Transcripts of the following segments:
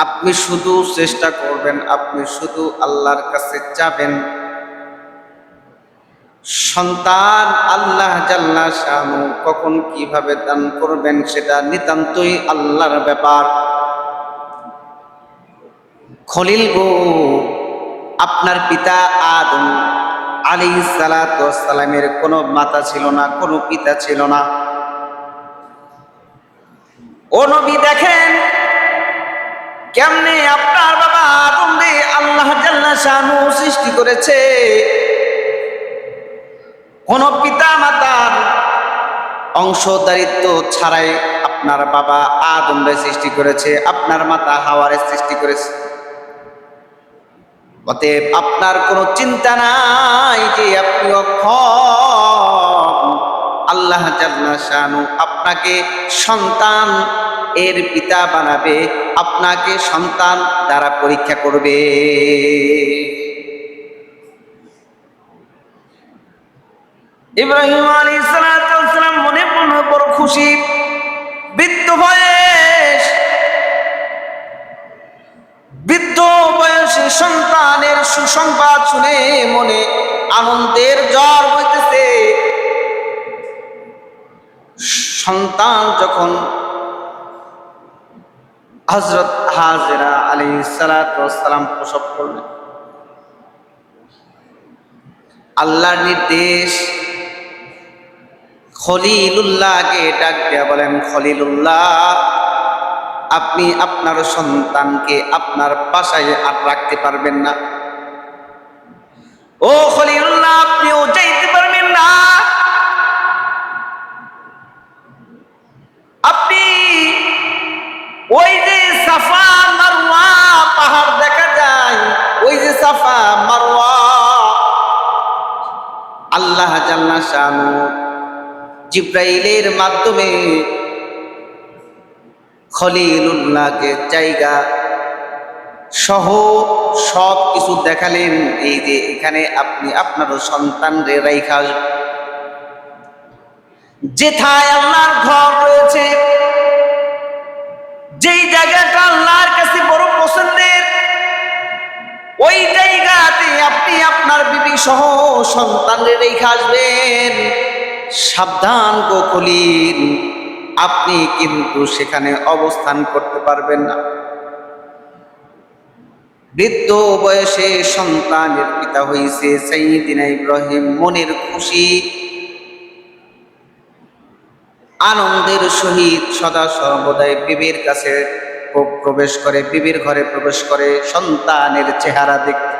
আপনি শুধু চেষ্টা করবেন, আপনি শুধু আল্লাহর কাছে যাবেন। সন্তান আল্লাহ জাল্লা শানু কখন কিভাবে দান করবেন সেটা নিতান্তই আল্লাহর ব্যাপার। খলিল গো, আপনার পিতা আদম আলাইহিস সালাতু ওয়াস সালামের কোনো মাতা ছিল না, কোনো পিতা ছিল না। ও নবী, দেখেন কেমনে আপনার বাবা আদম রে আল্লাহ জাল্লা শানু সৃষ্টি করেছে। কোন পিতা মাতার অংশদারিত্ব ছাড়াই আপনার বাবা আদমরে সৃষ্টি করেছে, আপনার মাতা হাওয়ারে সৃষ্টি করেছে। অতএব আপনার কোনো চিন্তা নাই যে আপনি অক্ষম। আল্লাহ জাল্লা শানু আপনাকে সন্তান এর পিতা বানাবে, আপনাকে সন্তান দ্বারা পরীক্ষা করবে। ইব্রাহিম আলাইহিস সালাম মনে মনে বড় খুশি। বৃদ্ধ বয়সে সন্তানের সুসংবাদ শুনে মনে আনন্দের ঝড় বইতেছে। সন্তান যখন হযরত হাজেরা আলাইহিস সালাম প্রসব করলেন, আল্লাহর নির্দেশ, খলিলুল্লাহকে ডাক দিয়া বলেন, খলিলুল্লাহ, আপনি আপনার সন্তানকে আপনার বাসায় আর রাখতে পারবেন না। ও খলিলুল্লাহ, আপনিও যাইতে পারবেন না। আপনি ওই যে সাফা মারওয়া পাহাড় দেখা যায়, ওই যে সাফা মারওয়া, আল্লাহ জাল্লা শানু জিব্রাইলের মাধ্যমে খলিলুল্লাহকে জায়গা সহ সব কিছু দেখালেন। এই যে এখানে আপনি আপনার সন্তানরে রাইখা আসবেন। যেথায় আল্লাহর ঘর রয়েছে, যেই জায়গাটা আল্লাহর কাছে বড় পছন্দের, ওই জায়গাতে আপনি আপনার বিবি সহ সন্তানরে রেখে আসবেন। সাবধান গো খলিল, আপনি কিন্তু সেখানে অবস্থান করতে পারবেন না। বৃদ্ধ বয়সে সন্তানের পিতা হইছে সাইয়্যিদিনা ইব্রাহিম মনের খুশি আনন্দের সহিত সদা সর্বদাই বিবির কাছে প্রবেশ করে, বিবির ঘরে প্রবেশ করে সন্তানের চেহারা দেখতে।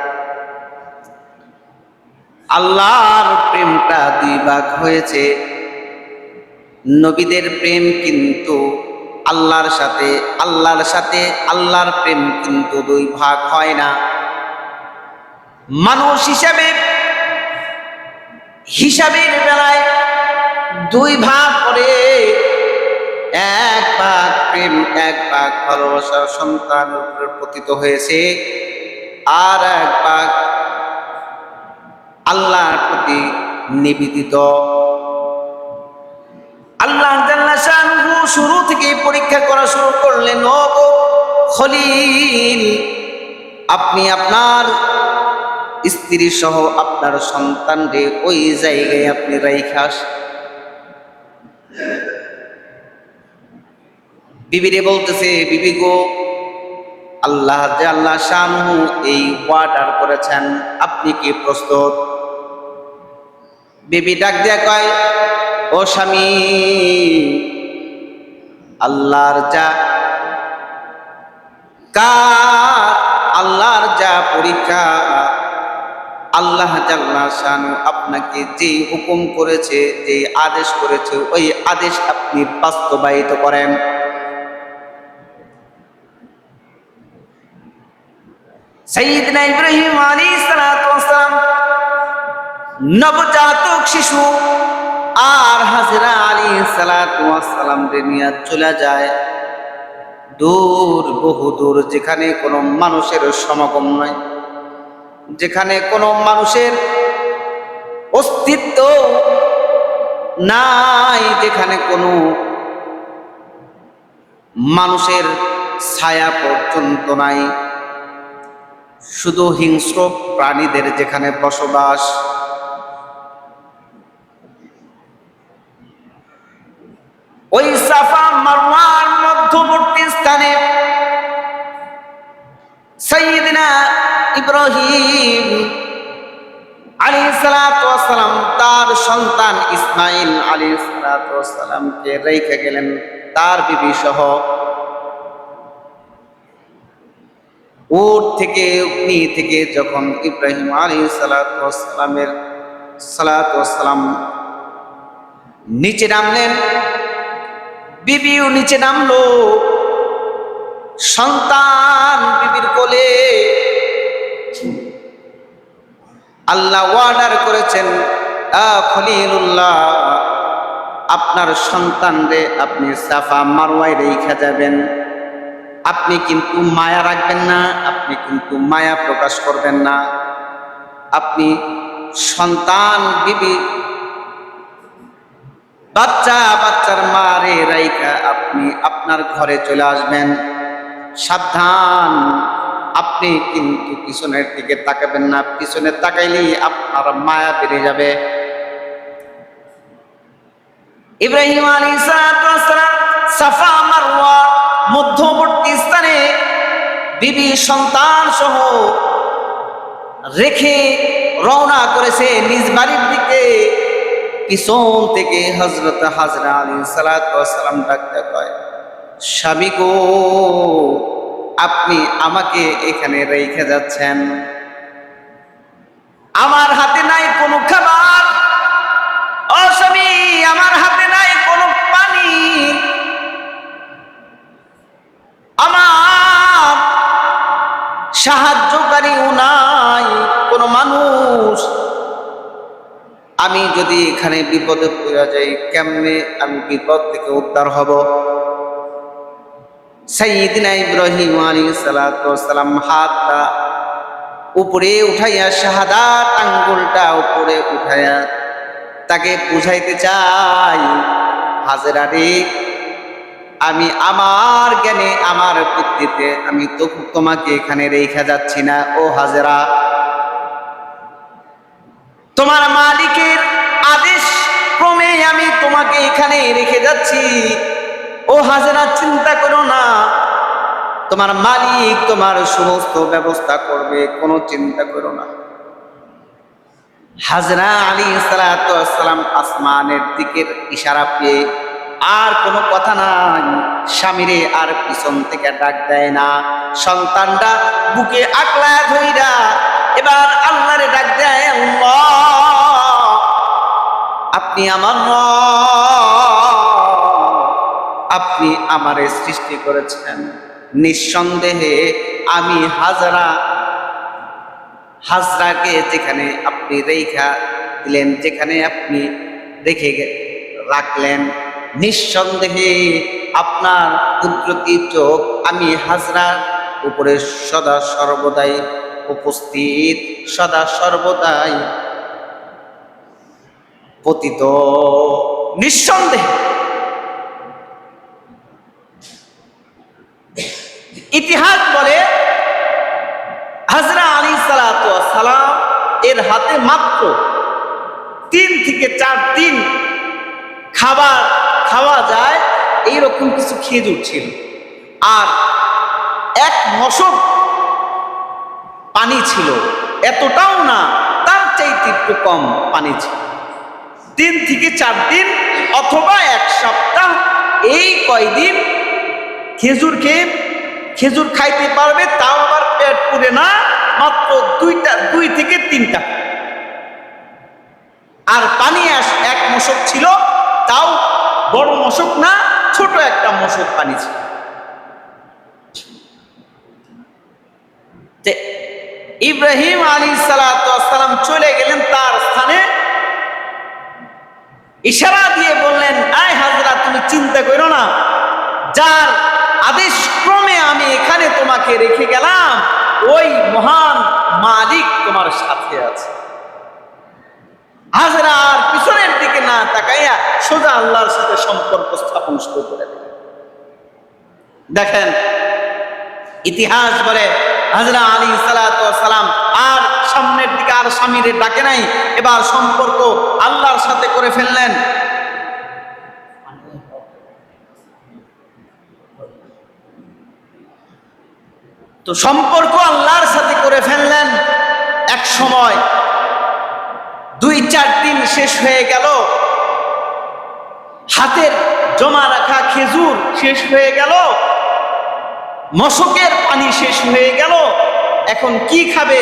আল্লাহর প্রেমটা দুই ভাগ হয়েছে। নবীদের প্রেম কিন্তু আল্লাহর সাথে, আল্লাহর প্রেম কিন্তু দুই ভাগ হয় না। মানুষ হিসাবের বেলায় দুই ভাগ করে, এক ভাগ প্রেম, এক ভাগ ভালোবাসা সন্তানের উপরে পতিত হয়েছে, আর এক ভাগ আল্লাহর প্রতি নিবেদিত। আল্লাহ জাল্লা শানুহু শুরু থেকে পরীক্ষা করা শুরু করলেন। ও খলিল, আপনি আপনার স্ত্রী সহ আপনার সন্তানরে ওই জায়গায় আপনি রাইখা আসেন। বিবিরে বলতেছে, বিবি গো, আল্লাহ জাল্লা শানুহু এই অর্ডার করেছেন, আপনি কি প্রস্তুত? বিবি ডাক দিয়া কয়, ও স্বামী, আল্লাহর যা পরীক্ষা, আল্লাহ জাল্লা শানু আপনাকে যে হুকুম করেছে, যে আদেশ করেছে, ওই আদেশ আপনি বাস্তবায়িত করেন। সাইয়্যিদনা ইব্রাহিম আলাইহিস সালাতু ওয়াস সালাম নবজাতক শিশু আর হাজেরা আলাইহিস সালাতু ওয়াস সালাম নিয়ে চলে যায় দূর, বহু দূর, যেখানে কোনো মানুষের সমাগম নয়, যেখানে কোনো মানুষের অস্তিত্ব নাই, যেখানে কোনো মানুষের ছায়া পর্যন্ত নাই, শুধু হিংস্র প্রাণীদের যেখানে বসবাস। ওই সাফা মারওয়ার মধ্যবর্তী স্থানে সাইয়্যিদিনা ইব্রাহিম আলাইহিস সালাতু ওয়াস সালাম তার সন্তান ইসমাঈল আলাইহিস সালাতু ওয়াস সালামকে রেখে গেলেন তার বিবি সহ। উট থেকে অগ্নি থেকে যখন ইব্রাহিম আলাইহিস সালাতু ওয়াস সালাম নিচে নামলেন, বিবিও নিচে নামলো, সন্তান বিবির কোলে। আল্লাহ ওয়ার্ডার করেছেন, খলিলুল্লাহ, আপনার সন্তান রে আপনি সাফা মারওয়ায় রেখে যাবেন, আপনি কিন্তু মায়া রাখবেন না, আপনি কিন্তু মায়া প্রকাশ করবেন না, আপনি সন্তান বিবি বাচ্চার মারে রাইকা আপনি আপনার ঘরে চলে আসবেন। সাবধান, আপনি কিন্তু পিছনের দিকে তাকাবেন না, পিছনে তাকাইলেই আপনার মায়া বেড়ে যাবে। ইব্রাহিম আলাইহিস সালাম সাফা মারওয়া মধ্যবর্তী স্থানে বিবি সন্তান সহ রেখে রওনা করেছে নিজ বাড়ির দিকে। পিছন থেকে হযরত হাজরা আলাইহিস সালাম ডাকতে কয়, স্বামী গো, আপনি আমাকে এখানে রেখে যাচ্ছেন, আমার হাতে নাই কোনো খাবার, ও স্বামী আমার হাতে নাই কোনো পানি, আমার সাহায্যকারীও নাই কোনো মানুষ, আমি যদি এখানে বিপদে পড়ে যাই কেমনে আমি বিপদ থেকে উদ্ধার হব? সাইয়্যিদিনা ইব্রাহিম আলাইহিস সালাতু ওয়াস সালাম হাতটা উপরে উঠাইয়া, শাহাদাত আঙ্গুলটা উপরে উঠাইয়া তাকে বুঝাইতে চাই, হাজেরা রে, আমি আমার জ্ঞানে আমার বুদ্ধিতে আমি তো তোমাকে এখানে রেখে যাচ্ছি না। ও হাজেরা, তোমার মালিকের আদেশ ক্রমে আমি তোমাকে এখানে রেখে যাচ্ছি। ও হাজেরা, চিন্তা করো না, তোমার মালিক তোমার সমস্ত ব্যবস্থা করবে, কোনো চিন্তা করো না। হাজরা আলাইহিস সালাতু ওয়াস সালাম আসমানের দিকের ইশারা পেয়ে আর কোনো কথা নাই, স্বামীরে আর পিছন থেকে ডাক দেয় না, সন্তানটা বুকে আকলা ধইরা এবার আল্লাহরে ডাক দেয়, আল্লাহ আপনি আমার আপনি আমারে সৃষ্টি করেছেন, নিঃসন্দেহে আমি হাজরাকে যেখানে আপনি রেখা দিলেন, যেখানে আপনি রেখে রাখলেন, নিঃসন্দেহে আপনার কুদরতি চোখ আমি হাজরার উপরে সদা সর্বদাই উপস্থিত, সদা সর্বদাই পতিত, নিঃসন্দেহে। ইতিহাস বলে হাজরা আলাইহিস সালাতু ওয়াস সালাম এর হাতে মাত্র 3 থেকে 4 দিন খাবার খাওয়া যায় এইরকম কিছু খেজুর ছিল, আর 1 মশক পানি ছিল, এতটাও না, তার চাইতে একটু কম পানি ছিল। 3 থেকে 4 দিন অথবা 1 সপ্তাহ, এই কয়দিন খেজুর খাইতে পারবে, তাও আবার পেট পুরে না, মাত্র 2 থেকে 3টা, আর পানি 1 মশক ছিল, তাও বড় মশক না, ছোট একটা মশক পানি ছিল। ইব্রাহিম আলাইহিস সালাতু ওয়াস সালাম চলে গেলেন তার স্থানে, ইশারা দিয়ে বললেন, আয় হাজরা, তুমি চিন্তা করো না, যার আদেশ ক্রমে আমি এখানে তোমাকে রেখে গেলাম ওই মহান মালিক তোমার সাথে আছে। হাজরা আর পিছনের দিকে না তাকাইয়া সোজা আল্লাহর সাথে সম্পর্ক স্থাপন শুরু করে দিলেন। দেখেন ইতিহাস বলে হযরত আলী সালাতু ওয়াস সালাম আর সামনের দিকে আর স্বামীর ডাকে নাই, এবার সম্পর্ক আল্লাহর সাথে করে ফেললেন। তো সম্পর্ক আল্লাহর সাথে করে ফেললেন। এক সময় 2-4 দিন শেষ হয়ে গেল, হাতের জমা রাখা খেজুর শেষ হয়ে গেল, মশকের পানি শেষ হয়ে গেল, এখন কি খাবে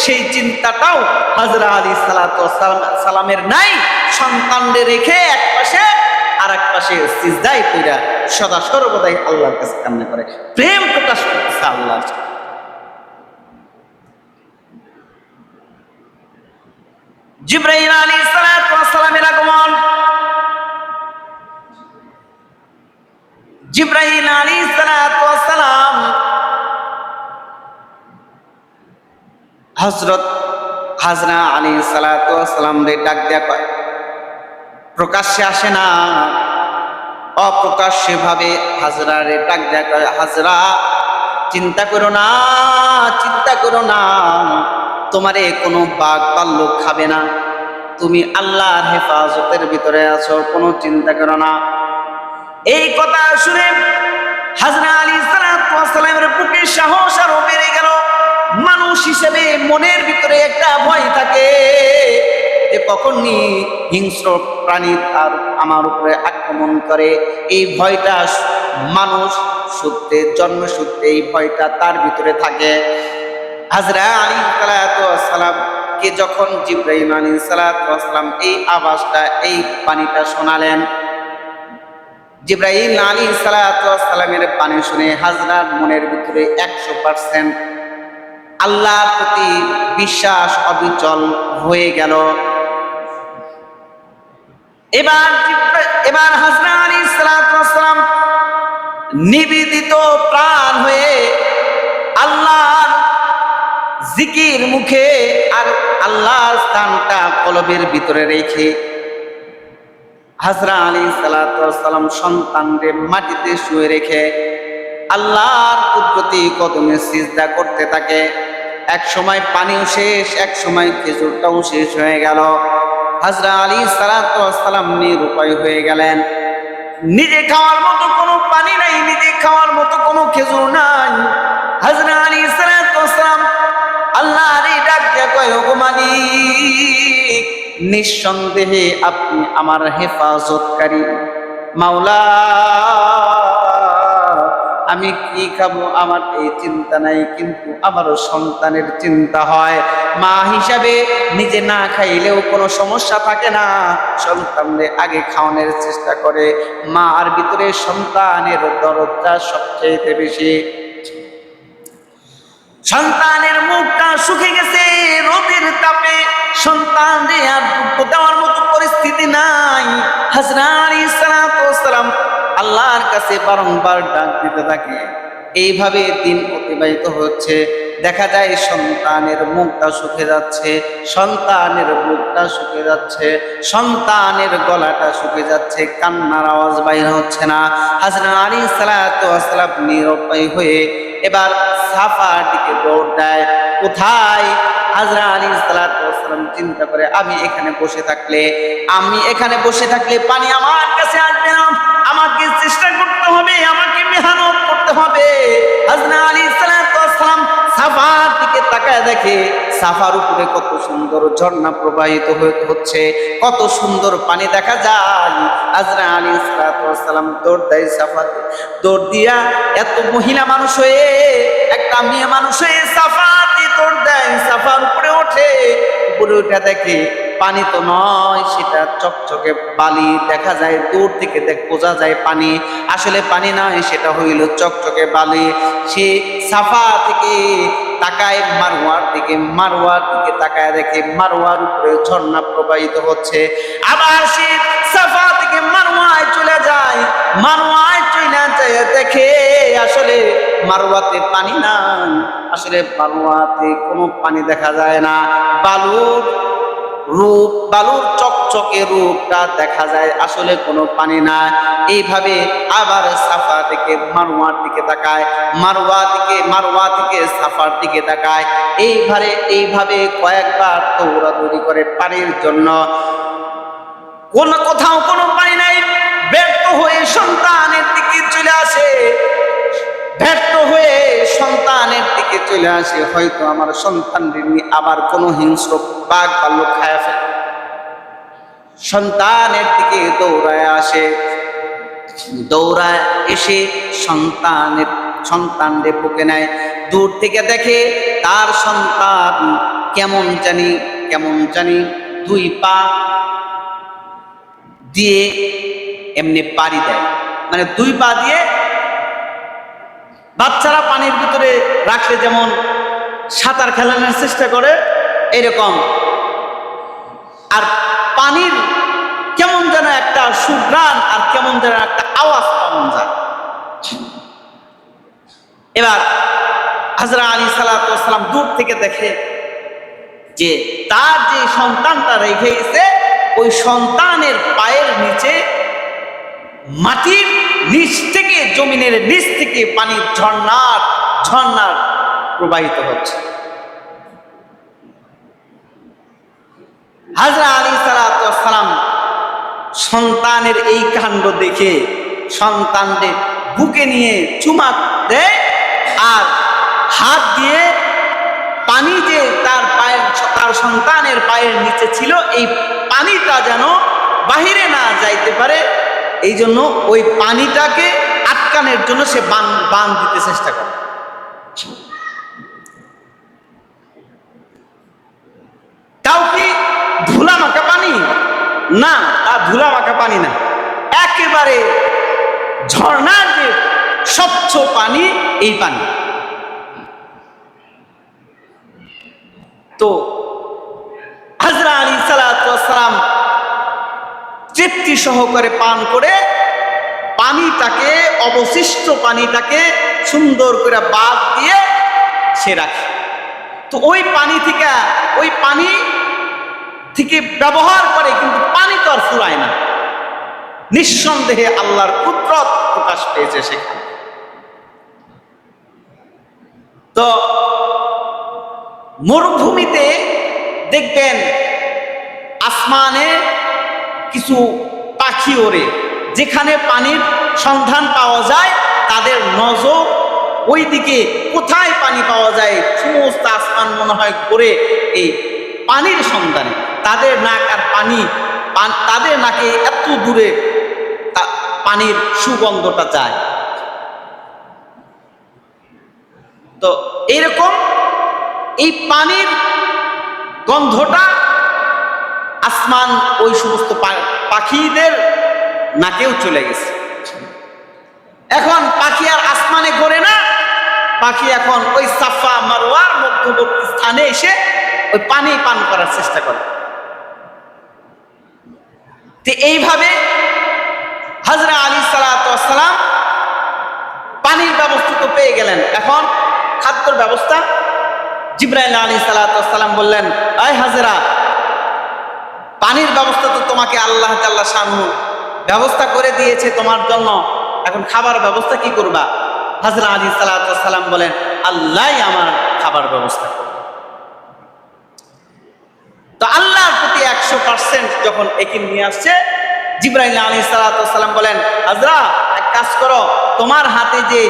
সেই চিন্তাটাও হযরত আলী সালাতু ওয়াস সালামের নাই। সন্তানদের রেখে এক পাশে আর এক পাশে সিজদায় পড়া সদা সর্বদাই আল্লাহর কাছে কান্না করে, প্রেম প্রকাশ করতেছে আল্লাহর সাথে। জিবরাইল আলাইহিস সালাতু ওয়াস সালামের আগমন। জিবরাইল আলাইহিস সালাতু ওয়াস সালাম হযরত আলাইহিস সালাতু ওয়াস সালাম রে ডাক দেয়া কয়, প্রকাশ্যে আসে না, অপ্রকাশ্যে ভাবে হাজরা রে ডাক দেয়া কয়, হাজরা চিন্তা করো না, চিন্তা করো না, তোমারে কোনো বাঘ ভাল্লুক খাবে না, তুমি আল্লাহর হেফাজতের ভিতরে আছো, কোনো চিন্তা করো না। এই কথা শুনে হযরত আলী সালাতু ওয়াস সালামের বুকে সাহস আরো বেড়ে গেল। মানুষ হিসেবে মনের ভিতরে একটা ভয় থাকে যে কখনই হিংস্র প্রাণী তার আমার উপরে আক্রমণ করে। এই ভয়টা মানুষ সূত্রে জন্মসূত্রে এই ভয়টা তার ভিতরে থাকে। হযরত আলী সালাতু ওয়াস সালাম কে যখন জিবরাইল আলাইহিস সালাতু ওয়াস সালাম এই আওয়াজটা এই বাণীটা শোনালেন, জিবরাইল আলাইহিস সালাতু ওয়াস সালামের বাণী শুনে হযরত মনের ভিতরে 100% আল্লাহর প্রতি বিশ্বাস অবিচল হয়ে গেল। এবার হযরত আলাইহিস সালাতু ওয়াস সালাম নিবেদিত প্রাণ হয়ে আল্লাহর জিকির মুখে আর আল্লাহর স্থানটা কলবের ভিতরে রেখে হযরত আলাইহিস সালাতু ওয়াস সালাম সন্তানকে মাটিতে শুয়ে রেখে আল্লাহর কুদরতি কদমে সিজদা করতে থাকে। এক সময় পানিও শেষ, এক সময় খেজুরটাও শেষ হয়ে গেল। হযরত আলাইহিস সালাতু ওয়াস সালাম নিরুপায় হয়ে গেলেন। নিজে খাওয়ার মতো কোনো পানি নাই, নিজে খাওয়ার মতো কোনো খেজুর নাই। হযরত আলাইহিস সালাতু ওয়াস সালাম আল্লাহর ডাক দিয়ে কয়, ওগো মালিক, নিঃসন্দেহে আপনি আমার হেফাজতকারী। মাওলা, আমি কি খাবো আমার এই চিন্তা নাই, কিন্তু আমারও সন্তানের চিন্তা হয়। মা হিসাবে নিজে না খাইলেও কোনো সমস্যা থাকে না, সন্তানদের আগে খাওয়ানোর চেষ্টা করে। মার ভিতরে সন্তানের দরদটা সবচেয়ে বেশি। সন্তানের মুখটা শুকিয়ে গেছে রোদের তাপে, সন্তানদের আর দুধ দেওয়ার মতো পরিস্থিতি নাই। হযরত আলাইহিস সালাতু ওয়াস সালাম আল্লাহর কাছে বারংবার ডাক দিতে থাকে। এইভাবে দিন অতিবাহিত হচ্ছে। দেখা যায় সন্তানের মুখটা শুকিয়ে যাচ্ছে, সন্তানের বুকটা শুকিয়ে যাচ্ছে, সন্তানের গলাটা শুকিয়ে যাচ্ছে, কান্নার আওয়াজ বাইরে হচ্ছে না। হযরত আলাইহিস সালাতু ওয়াস সালাম নিরুপায় হয়ে এবার সাফার দিকে দৌড় দেয়। কোথায়? হযরত আলাইহিস সালাতু ওয়াস সালাম চিন্তা করে, আমি এখানে বসে থাকলে পানি আমার কাছে আসবে না, আমাকে চেষ্টা করতে হবে, আমাকে মেহনত করতে হবে। হযরত আলাইহিস সালাতু ওয়াস সালাম সাফার দিকে তাকায় দেখে সাফার উপরে কত সুন্দর ঝর্ণা প্রবাহিত হচ্ছে, কত সুন্দর পানি দেখা যায়। হযরত আলাইহিস সালাতু ওয়াস সালাম দৌড় দেয় সাফাতে। দৌড় দিয়া এত মহিলা মানুষ হয়ে, একটা মেয়ে মানুষ হয়ে সাফাতে দৌড় দেয়, সাফার উপরে ওঠে। উপরে উঠে দেখে পানি তো নয়, সেটা চকচকে বালি দেখা যায়। দূর থেকে বোঝা যায় পানি, আসলে পানি নয়, সেটা হইল চকচকে বালি। সে সাফা থেকে তাকায় মারওয়ার দিকে তাকায় দেখে মারওয়ার উপরে ঝর্ণা প্রবাহিত হচ্ছে। আবার সে সাফা থেকে মারওয়ায় চলে যায়, মারওয়ায় চলে যায় দেখে আসলে মারওয়াতে পানি নাই, আসলে মারওয়াতে কোনো পানি দেখা যায় না। বালুর রূপ, বালুর চকচকে রূপটা দেখা যায়, আসলে কোনো পানি না। এইভাবে আবার সাফা থেকে মারওয়ার দিকে তাকায়, মারওয়া থেকে সাফার দিকে তাকায়। এইভাবে কয়েকবার দৌড়াদৌড়ি করে পানির জন্য। কোথাও কোনো পানি নাই, ব্যর্থ হয়ে সন্তানের দিকে চলে আসে, হয়তো আমার সন্তানদের নিয়ে আবার কোনো হিংস্র বাঘ ভাল্লুক খায় ফেলে। সন্তানের দিকে দৌড়ায় আসে, দৌড়ায় এসে সন্তানদের বুকে নেয়। দূর থেকে দেখে তার সন্তান কেমন জানি দুই পা দিয়ে এমনি পাড়ি দেয়, মানে দুই পা দিয়ে বাচ্চারা পানির ভিতরে রাখলে যেমন সাঁতার খেলানোর চেষ্টা করে এরকম। আর পানির কেমন যেন একটা সুঘ্রাণ আর কেমন যেন একটা আওয়াজ পাওয়া যায়। এবার হযরত আলী সাল্লাল্লাহু আলাইহি ওয়াসাল্লাম দূর থেকে দেখে যে তার যে সন্তানটা রেখে গেছে, ওই সন্তানের পায়ের নিচে মাটির নিচ থেকে, জমিনের নিচ থেকে পানির ঝর্ণার প্রবাহিত হচ্ছে। হযরত আলী সাল্লাল্লাহু আলাইহি ওয়াসাল্লাম সন্তানের এই কাণ্ড দেখে সন্তানদের বুকে নিয়ে চুমা দেয়, আর হাত দিয়ে পানি যে তার সন্তানের পায়ের নিচে ছিল, এই পানিটা যেন বাহিরে না যাইতে পারে, এই জন্য ওই পানিটাকে আটকানোর জন্য সে বান দিতে চেষ্টা করে। তাও কি ধুলা মাখা পানি না, তা ধুলা মাখা পানি না, একেবারে ঝর্ণার যে স্বচ্ছ পানি, এই পানি। তো হযরত আলী সাল্লাল্লাহু আলাইহি ওয়াসাল্লাম তৃপ্তি সহকারে পান করে পানিটাকে, অবশিষ্ট পানিটাকে সুন্দর করে বাদ দিয়ে সে রাখে। তো ওই পানি থেকে ব্যবহার করে, কিন্তু পানি তো আর ফুরায় না। নিঃসন্দেহে আল্লাহর কুদরত প্রকাশ পেয়েছে সেখানে। তো মরুভূমিতে দেখবেন আসমানে কিছু পাখি ওড়ে, যেখানে পানির সন্ধান পাওয়া যায় তাদের নজর ওই দিকে, কোথায় পানি পাওয়া যায় সমস্ত আসমান মনে হয় ঘুরে এই পানির সন্ধানে। তাদের নাকে এত দূরে পানির সুগন্ধটা যায়। তো এইরকম এই পানির গন্ধটা আসমান ওই সমস্ত পাখিদের নাকেও চলে গেছে। এখন পাখি আর আসমানে ঘোরে না, পাখি এখন ওই সাফা মারওয়ার মধ্যবর্তী স্থানে এসে ওই পানি পান করার চেষ্টা করে। তো এইভাবে হযরত আলী সাল্লাল্লাহু আলাইহি ওয়াসাল্লাম পানির ব্যবস্থা তো পেয়ে গেলেন, এখন খাদ্যের ব্যবস্থা। জিবরাইল আলাইহিস সালাতু ওয়াস সালাম বললেন, আয় হাজেরা, পানির ব্যবস্থা তো তোমাকে আল্লাহ তাআলা শানহু ব্যবস্থা করে দিয়েছে তোমার জন্য, এখন খাবার ব্যবস্থা কি করবা? হযরত আলী সাল্লাল্লাহু আলাইহি সাল্লাম বলেন, আল্লাহই আমার খাবার ব্যবস্থা করবে। তো আল্লাহর প্রতি 100% যখন একিন নিয়ে আসছে, জিবরাইল আলাইহিস সালাতু ওয়াস সালাম বলেন, হাজরা এক কাজ করো, তোমার হাতে যে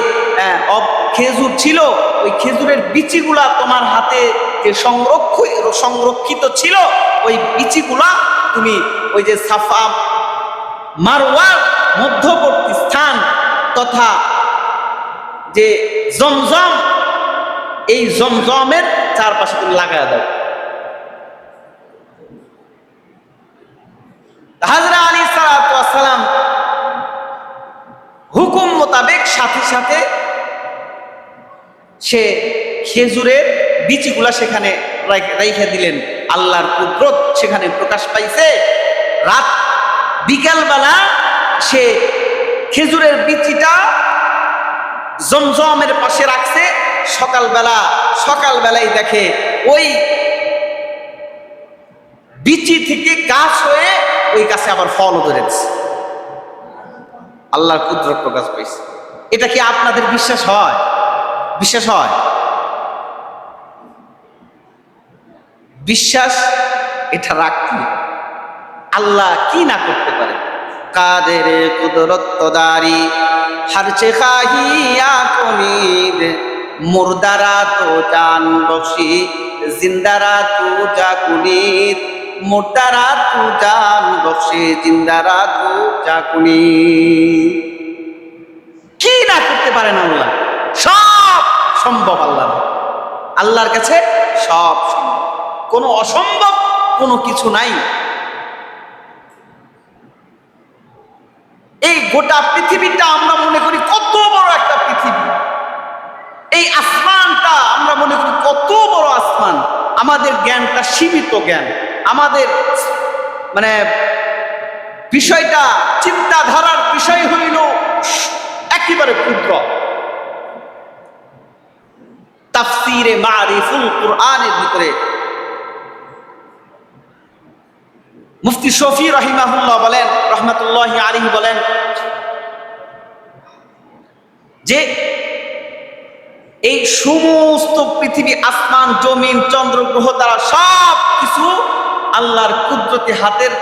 খেজুর ছিল, ওই খেজুরের বিচিগুলা তোমার হাতে যে সংরক্ষিত ছিল, ওই বিচিগুলা তুমি ওই যে সাফা মারওয়ার মধ্যবর্তী স্থান তথা যে জমজম, এই জমজমের চারপাশে তুমি লাগায় দাও। হযরত আলী সাল্লাল্লাহু আলাইহি ওয়াসাল্লাম হুকুম মোতাবেক সাথে সাথে সে খেজুরের বিচিগুলা সেখানে রেখে দিলেন। আল্লাহর কুদরত সেখানে প্রকাশ পাইছে। রাত বিকালবেলা সে খেজুরের বিচিটা জমজমের পাশে রাখছে। সকালবেলায় দেখে ওই বিচি থেকে গাছ হয়ে ওই গাছে আবার ফলও ধরেছে। আল্লাহর কুদরত প্রকাশ পাইছে। এটা কি আপনাদের বিশ্বাস হয়? বিশ্বাস হয়? বিশ্বাস এটা রাখতে আল্লাহ কি না করতে পারে। কাদের কুদরত তদারি হরচে খাহিয়া কুনিদ, মুর্দারা তো জান বখশি জিন্দারা তু যা কুনিদ, মুর্দারা তু জান বখশি জিন্দারা তু যা কুনিদ। কি না করতে পারেন আল্লাহ? সব সম্ভব আল্লাহ। আল্লাহর কাছে সব সম্ভব, কোনো অসম্ভব কোনো কিছু নাই। এই গোটা পৃথিবীটা আমরা মনে করি কত বড় একটা পৃথিবী, এই আসমানটা আমরা মনে করি কত বড় আসমান। আমাদের জ্ঞানটা সীমিত জ্ঞান, আমাদের মানে বিষয়টা চিন্তাধারার বিষয় হইল একেবারে ক্ষুদ্র। তাফসীরে মারিফুল কুরআনের ভিতরে মুফতি শফি রাহিমাহুল্লাহ বলেন, রহমাতুল্লাহি আলাইহি বলেন যে এই সমস্ত পৃথিবী, আসমান, জমিন, চন্দ্র, গ্রহ তারা সব কিছু আল্লাহর কুদরতি হাতের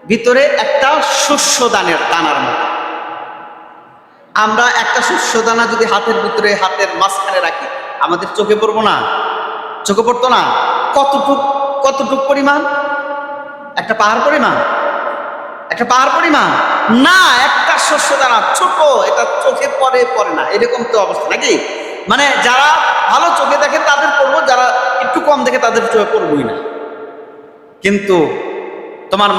ভিতরে একটা শস্য দানার মতো। আমরা একটা শস্য দানা যদি হাতের ভিতরে, হাতের মাঝখানে রাখি, আমাদের চোখে পড়বো না? চোখে পড়তো না? কতটুক পরিমাণ? একটা পাহাড় পরিমাণ? একটা পাহাড় পরিমাণ না, একটা শস্য দানা ছোট, এটা চোখে পড়ে না, এরকম তো অবস্থা নাকি? মানে যারা ভালো চোখে দেখে তাদের পড়বো, যারা একটু কম দেখে তাদের চোখে পড়বই না। কিন্তু তোমার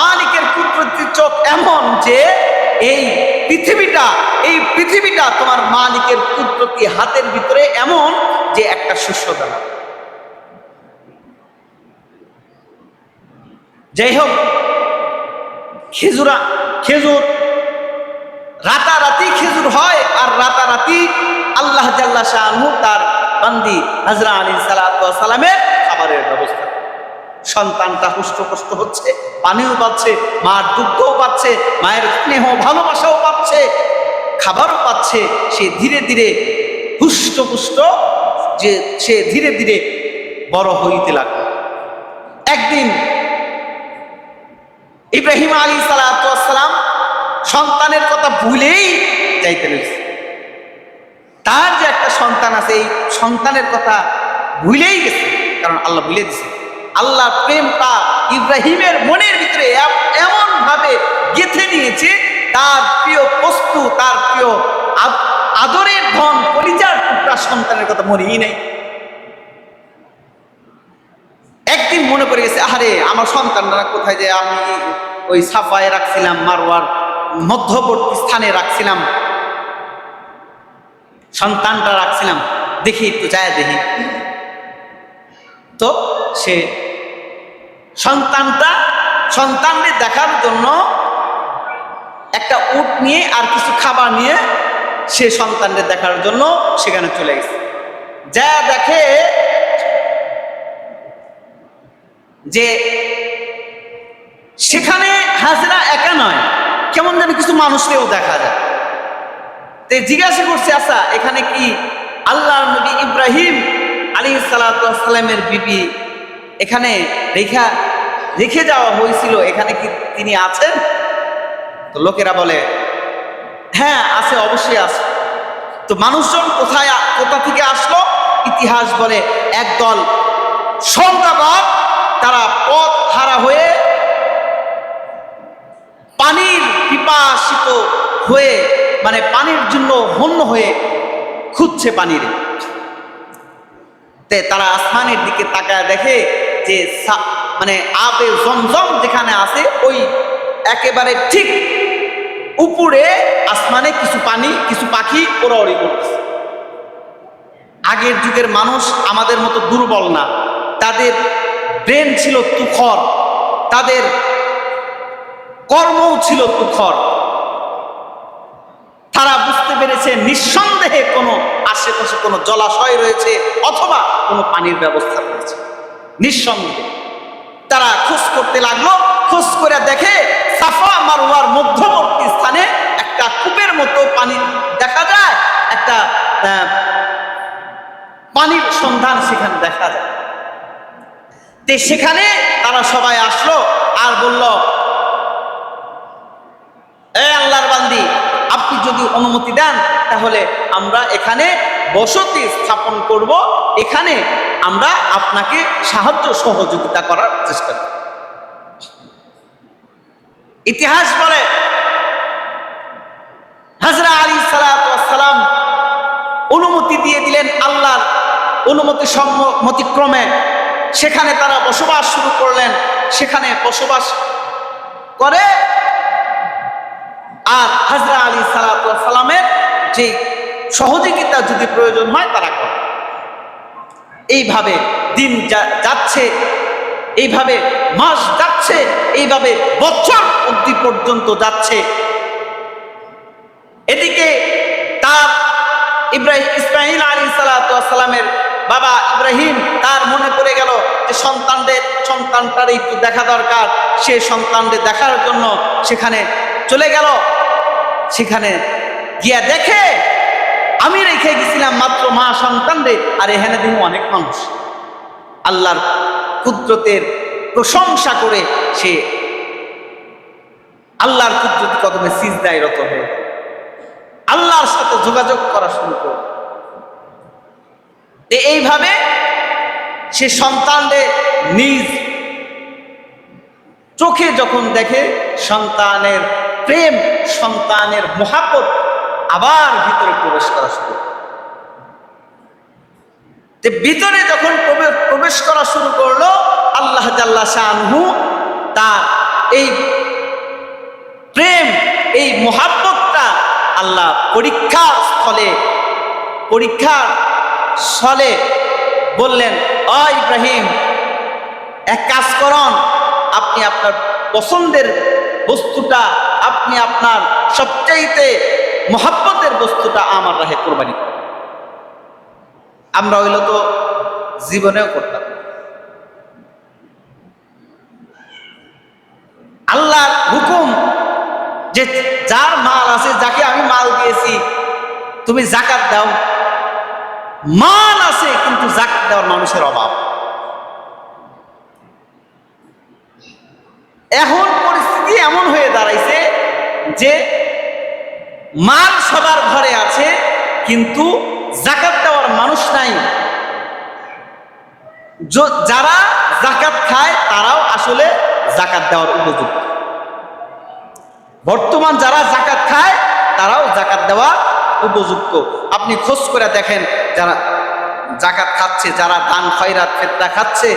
মালিকের কুদরতি চোখ এমন যে এই পৃথিবীটা তোমার মালিকের কুদরতি হাতের ভিতরে এমন যে একটা শস্য দানা। যাই হোক, খেজুর রাতারাতি খেজুর হয়, আর রাতারাতি আল্লাহ জাল্লা শাআনহু তার বান্দি হযরত আলাইহিস সালাতু ওয়াস সালামের খাবারের ব্যবস্থা। সন্তানটা হুষ্টপুষ্ট হচ্ছে, পানিও পাচ্ছে, মার দুগ্ধও পাচ্ছে, মায়ের স্নেহ ভালোবাসাও পাচ্ছে, খাবারও পাচ্ছে। সে ধীরে ধীরে হুষ্টপুষ্ট, যে সে ধীরে ধীরে বড় হইতে লাগলো। একদিন ইব্রাহিম আলাইহিস সালাতু ওয়াস সালাম সন্তানের কথা ভুলেই যাইতে লাগছে। তার যে একটা সন্তান আছে, এই সন্তানের কথা ভুলেই গেছে, কারণ আল্লাহ ভুলে দিছে। আল্লাহ প্রেমটা ইব্রাহিমের মনের ভিতরে এমন ভাবে গেঁথে নিয়েছে, তার প্রিয় বস্তু, তার প্রিয় আদরের ধন, কলিজার টুকরা সন্তানের কথা মনেই নাই। একদিন মনে পড়ে গেছে, আরে আমার সন্তানরা কোথায়, যে আমি ওই সাফায় রাখছিলাম, মারওয়ার মধ্যবর্তী স্থানে রাখছিলাম, সন্তানটা রাখছিলাম, দেখি একটু যায় দেখি। তো সে সন্তানকে দেখার জন্য একটা উট নিয়ে আর কিছু খাবার নিয়ে সে সন্তানকে দেখার জন্য সেখানে চলে গেছে। যা দেখে যে সেখানে হাজরা একা নয়, কেমন যেন কিছু মানুষকেও দেখা যায়। তো জিজ্ঞাসা করছে, আচ্ছা এখানে কি আল্লাহর নবী ইব্রাহিম আলাইহিস সালাতু ওয়াস সালামের বিবি এখানে রেখে যাওয়া হয়েছিল, এখানে কি তিনি আছেন? তো লোকেরা বলে, হ্যাঁ আছে, অবশ্যই আছে। তো মানুষজন কোথা থেকে আসলো? ইতিহাস বলে একদল সওদাগর, তারা পথ হারা হয়ে, পানির পিপাসিত হয়ে, মানে পানির জন্য হন্য হয়ে খুঁজছে পানির। তারা আসমানের দিকে তাকায় দেখে যে মানে আবে জমজম যেখানে আছে, ওই একেবারে ঠিক উপরে আসমানে কিছু পানি, কিছু পাখি ওড়াউড়ি করছে। আগের যুগের মানুষ আমাদের মতো দুর্বল না, তাদের ব্রেন ছিল তুখর, তাদের কর্মও ছিল তুখর। তারা বুঝতে পেরেছে নিঃসন্দেহে কোনো আশেপাশে কোনো জলাশয় রয়েছে অথবা কোনো পানির ব্যবস্থা রয়েছে। নিঃসন্দেহে তারা খোঁজ করতে লাগলো। খোঁজ করে দেখে সাফা মারওয়ার মধ্যবর্তী স্থানে একটা কূপের মতো পানি দেখা যায়, একটা পানির সন্ধান সেখানে দেখা যায়। তো সেখানে তারা সবাই আসলো আর বলল, এ আল্লাহর বান্দি, আপনি যদি অনুমতি দেন তাহলে আমরা এখানে বসতি স্থাপন করব, এখানে আমরা আপনাকে সাহায্য সহযোগিতা করার চেষ্টা করব। ইতিহাস বলে হযরত আলী সাল্লাল্লাহু আলাইহি ওয়াসাল্লাম অনুমতি দিয়ে দিলেন। আল্লাহর অনুমতি সম্মতিক্রমে সেখানে তারা বসবাস শুরু করলেন। সেখানে বসবাস করে আর হযরত আলী সাল্লাল্লাহু আলাইহি ওয়াসাল্লামের যে সহযোগিতা যদি প্রয়োজন হয় তারা করে। এইভাবে দিন যাচ্ছে, এইভাবে মাস যাচ্ছে, এইভাবে বছর অবধি পর্যন্ত যাচ্ছে। এদিকে তার ইসমাঈল আলাইহিস সালাতু ওয়াস সালামের বাবা ইব্রাহিম, তার মনে পড়ে গেল যে সন্তানটার একটু দেখা দরকার। সে সন্তানদের দেখার জন্য সেখানে চলে গেল। সেখানে গিয়া দেখে আমি রেখে গেছিলাম মাত্র মা সন্তানদের, আর এখানে দেখি অনেক মানুষ। আল্লাহর কুদরতের প্রশংসা করে সে আল্লাহর কুদরতি কদমে সিজদায় রত হয়ে আল্লাহর সাথে যোগাযোগ করা শুরু করে। এইভাবে সে সন্তানদের নিজ চোখে যখন দেখে, সন্তানের প্রেম, সন্তানের মোহাব্বত আবার ভিতরে প্রবেশ করা শুরু করে। ভিতরে যখন প্রবেশ করা শুরু করলো, আল্লাহ জাল্লা শাআনহু তার এই প্রেম, এই মোহাব্বতটা আল্লাহ পরীক্ষার স্থলে বললেন, ও ইব্রাহিম, এক কাজ করুন, আপনি আপনার পছন্দের বস্তুটা, আপনি আপনার সবচাইতে মোহাব্বতের বস্তুটা আমার রাহে কোরবানি করেন। আমরা হইল তো জীবনেও করতাম। আল্লাহর হুকুম যে যার মাল আছে, যাকে আমি মাল দিয়েছি, তুমি যাকাত দাও। মাল আছে কিন্তু যাকাত দেওয়ার মানুষের অভাব। এখন পরিস্থিতি এমন হয়ে দাঁড়াইছে যে মাল সবার ঘরে আছে কিন্তু যাকাত দেওয়ার মানুষ নাই। যারা যাকাত খায় তারাও আসলে যাকাত দেওয়ার উপযুক্ত। বর্তমান যারা যাকাত খায় তারাও যাকাত দেওয়ার উপযুক্ত। আপনি খোঁজ করে দেখেন, যারা যাকাত খাচ্ছে, যারা দান খয়রাত ফিতরা খাচ্ছে,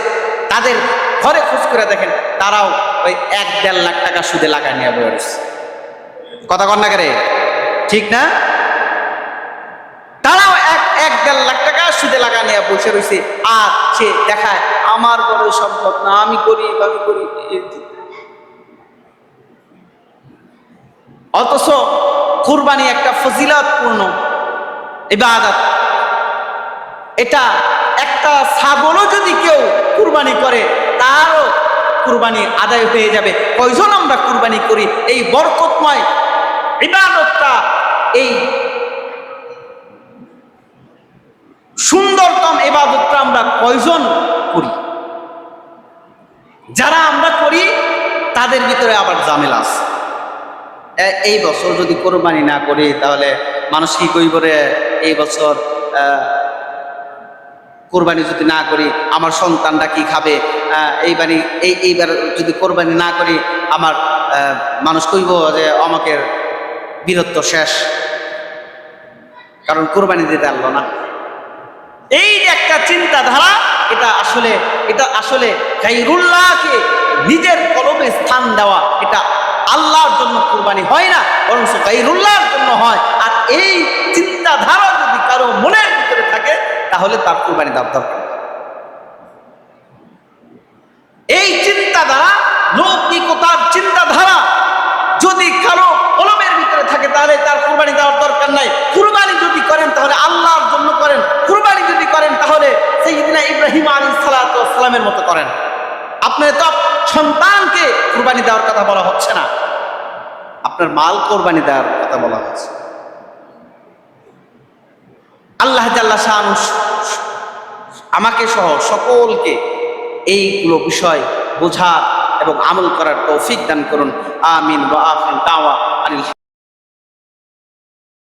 তাদের ঘরে খোঁজ করে দেখেন, তারাও ওই 1-1.5 লাখ টাকা সুদে লাগায় নিয়ে বয়ে রয়েছে। কথা কন না করে, ঠিক না? তারাও 1-1.5 লাখ টাকা সুদে লাগা নিয়ে বসে রয়েছে। আর সে দেখায় আমার ঘরে সম্ভব না, আমি করি। অথচ কুরবানি একটা ফজিলতপূর্ণ ইবাদত। এটা একটা ছাগলও যদি কেউ কুরবানি করে, তারও কুরবানি আদায় হয়ে যাবে। কয়জন আমরা কুরবানি করি? এই বরকতময় ইবাদতটা, এই সুন্দরতম ইবাদতটা আমরা কয়জন করি? যারা আমরা করি তাদের ভিতরে আবার ঝামেলা আছে। এই বছর যদি কোরবানি না করি তাহলে মানুষ কি কইব রে, এই বছর কোরবানি যদি না করি আমার সন্তানরা কি খাবে, এইবার যদি কোরবানি না করি আমার মানুষ কইব যে আমাকে বীরত্ব শেষ, কারণ কোরবানি দিতে পারলো না। এই একটা চিন্তাধারা, এটা আসলে গায়রুল্লাহকে নিজের কলবে স্থান দেওয়া। এটা আল্লাহর জন্য কুরবানি হয় না, বরং গায়রুল্লাহর জন্য হয়। আর এই চিন্তাধারা যদি কারো মনের ভিতরে থাকে তাহলে তার কুরবানি দেওয়ার দরকার। এই চিন্তাধারা, লৌকিকতার চিন্তাধারা যদি কারো কলমের ভিতরে থাকে তাহলে তার কুরবানি দেওয়ার দরকার নাই। কুরবানি যদি করেন তাহলে আল্লাহর জন্য করেন। কুরবানি যদি করেন তাহলে সাইয়্যিদিনা ইব্রাহিম আলাইহিস সালাতু ওয়াস সালামের মতো করেন। আপনার তো সন্তানকে কুরবানি দেওয়ার কথা বলা হচ্ছে না, আপনার মাল কোরবানি দেওয়ার কথা বলা হচ্ছে। আল্লাহ জাল্লা শাআনু আমাকে সহ সকলকে এইগুলো বিষয় বোঝার এবং আমল করার তৌফিক দান করুন। আমিন ওয়া আখির দাওয়া আনিল